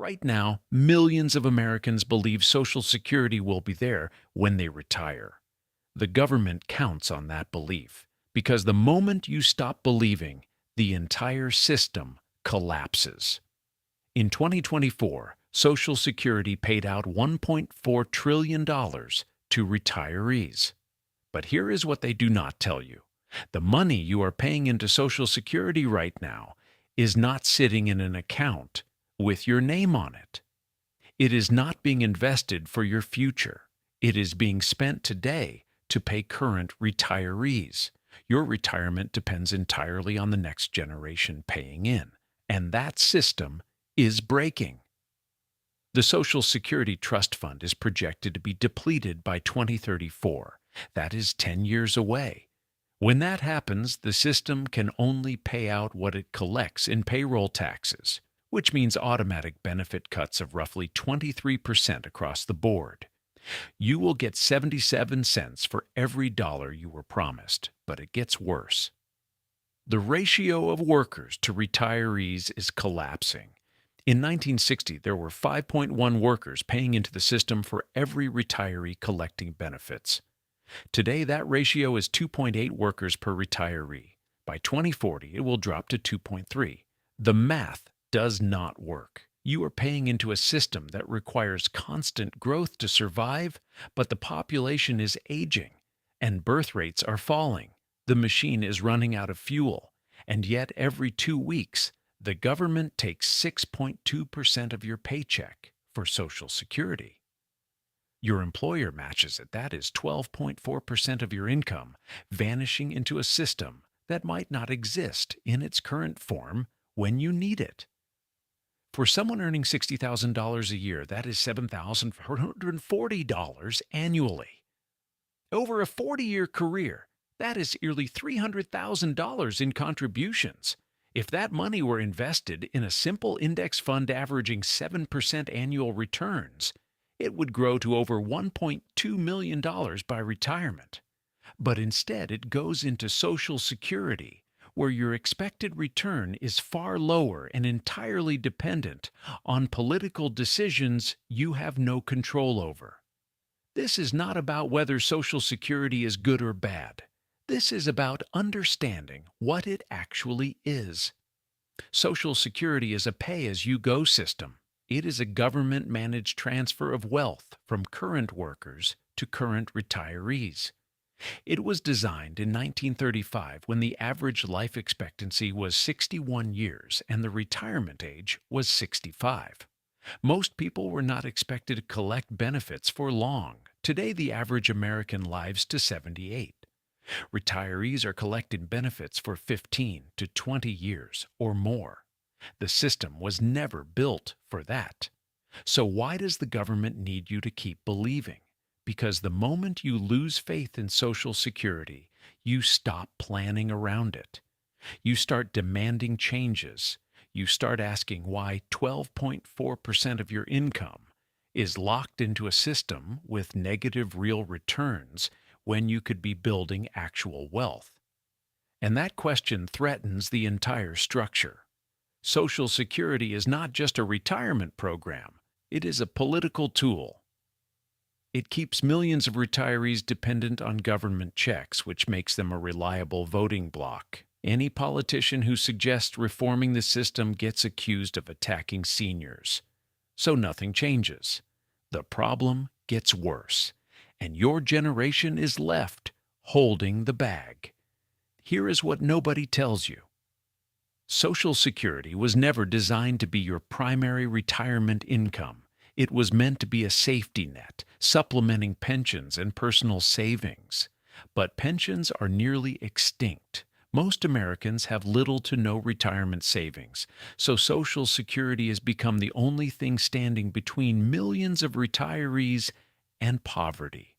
Right now, millions of Americans believe Social Security will be there when they retire. The government counts on that belief because the moment you stop believing, the entire system collapses. In 2024, Social Security paid out $1.4 trillion dollars to retirees. But here is what they do not tell you. The money you are paying into Social Security right now is not sitting in an account with your name on it. It is not being invested for your future. It is being spent today to pay current retirees. Your retirement depends entirely on the next generation paying in, and that system is breaking. The Social Security Trust Fund is projected to be depleted by 2034. That is 10 years away. When that happens, the system can only pay out what it collects in payroll taxes, which means automatic benefit cuts of roughly 23% across the board. You will get 77 cents for every dollar you were promised, but it gets worse. The ratio of workers to retirees is collapsing. In 1960, there were 5.1 workers paying into the system for every retiree collecting benefits. Today, that ratio is 2.8 workers per retiree. By 2040, it will drop to 2.3. The math does not work. You are paying into a system that requires constant growth to survive, but the population is aging and birth rates are falling. The machine is running out of fuel, and yet every 2 weeks, the government takes 6.2% of your paycheck for Social Security. Your employer matches it. That is 12.4% of your income vanishing into a system that might not exist in its current form when you need it. For someone earning $60,000 a year, that is $7,440 annually. Over a 40-year career, that is nearly $300,000 in contributions. If that money were invested in a simple index fund averaging 7% annual returns, it would grow to over $1.2 million by retirement. But instead, it goes into Social Security, where your expected return is far lower and entirely dependent on political decisions you have no control over. This is not about whether Social Security is good or bad. This is about understanding what it actually is. Social Security is a pay-as-you-go system. It is a government-managed transfer of wealth from current workers to current retirees. It was designed in 1935 when the average life expectancy was 61 years and the retirement age was 65. Most people were not expected to collect benefits for long. Today, the average American lives to 78. Retirees are collecting benefits for 15 to 20 years or more. The system was never built for that. So why does the government need you to keep believing? Because the moment you lose faith in Social Security, you stop planning around it. You start demanding changes. You start asking why 12.4% of your income is locked into a system with negative real returns when you could be building actual wealth. And that question threatens the entire structure. Social Security is not just a retirement program, it is a political tool. It keeps millions of retirees dependent on government checks, which makes them a reliable voting bloc. Any politician who suggests reforming the system gets accused of attacking seniors. So nothing changes. The problem gets worse, and your generation is left holding the bag. Here is what nobody tells you. Social Security was never designed to be your primary retirement income. It was meant to be a safety net, supplementing pensions and personal savings. But pensions are nearly extinct. Most Americans have little to no retirement savings, so Social Security has become the only thing standing between millions of retirees and poverty.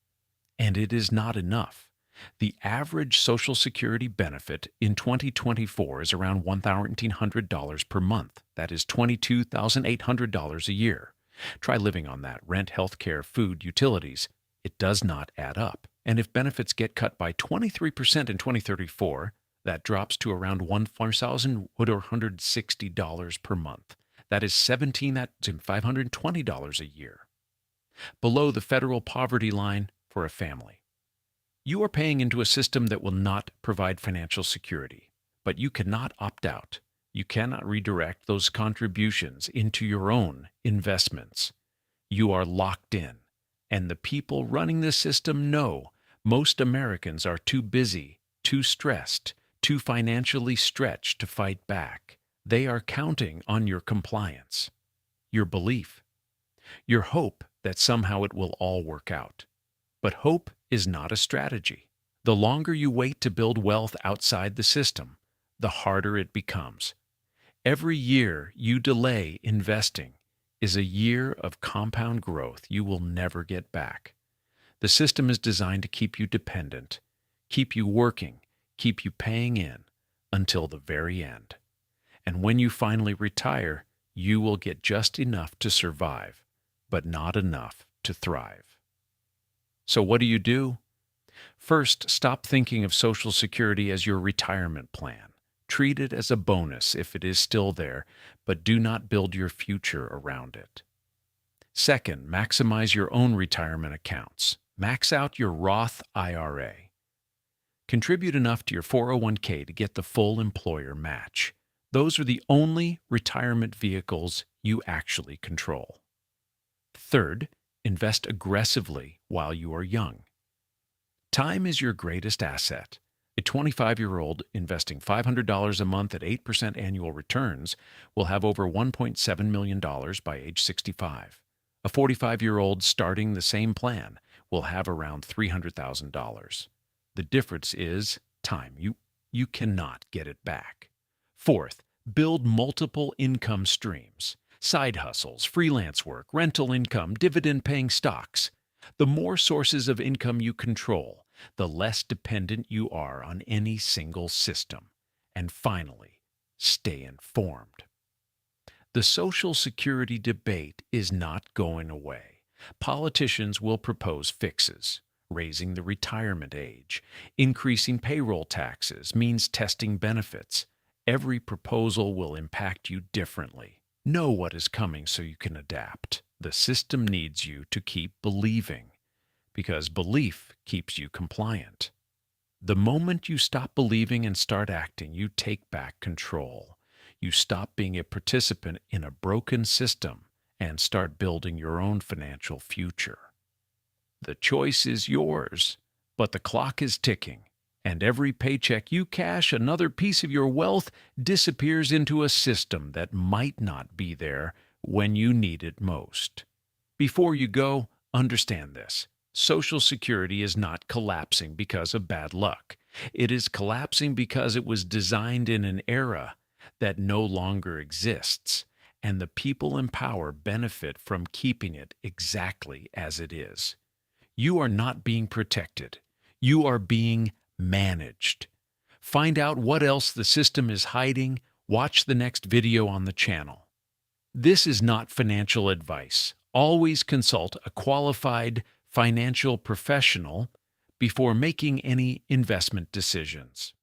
And it is not enough. The average Social Security benefit in 2024 is around $1,900 per month. That is $22,800 a year. Try living on that: rent, health care, food, utilities. It does not add up. And if benefits get cut by 23% in 2034, that drops to around $1,460 per month. That is $17,520 a year, below the federal poverty line for a family. You are paying into a system that will not provide financial security, but you cannot opt out. You cannot redirect those contributions into your own investments. You are locked in, and the people running the system know most Americans are too busy, too stressed, too financially stretched to fight back. They are counting on your compliance, your belief, your hope that somehow it will all work out. But hope is not a strategy. The longer you wait to build wealth outside the system, the harder it becomes. Every year you delay investing is a year of compound growth you will never get back. The system is designed to keep you dependent, keep you working, keep you paying in until the very end. And when you finally retire, you will get just enough to survive, but not enough to thrive. So what do? First, stop thinking of Social Security as your retirement plan. Treat it as a bonus if it is still there, but do not build your future around it. Second, maximize your own retirement accounts. Max out your Roth IRA. Contribute enough to your 401k to get the full employer match. Those are the only retirement vehicles you actually control. Third, invest aggressively while you are young. Time is your greatest asset. A 25-year-old investing $500 a month at 8% annual returns will have over $1.7 million by age 65. A 45-year-old starting the same plan will have around $300,000. The difference is time. You cannot get it back. Fourth, build multiple income streams. Side hustles, freelance work, rental income, dividend-paying stocks. The more sources of income you control, the less dependent you are on any single system. And finally, stay informed. The Social Security debate is not going away. Politicians will propose fixes. Raising the retirement age, increasing payroll taxes means testing benefits. Every proposal will impact you differently. Know what is coming so you can adapt. The system needs you to keep believing, because belief keeps you compliant. The moment you stop believing and start acting, you take back control. You stop being a participant in a broken system and start building your own financial future. The choice is yours, but the clock is ticking, and every paycheck you cash, another piece of your wealth disappears into a system that might not be there when you need it most. Before you go, understand this. Social Security is not collapsing because of bad luck. It is collapsing because it was designed in an era that no longer exists, and the people in power benefit from keeping it exactly as it is. You are not being protected. You are being managed. Find out what else the system is hiding. Watch the next video on the channel. This is not financial advice. Always consult a qualified financial professional before making any investment decisions.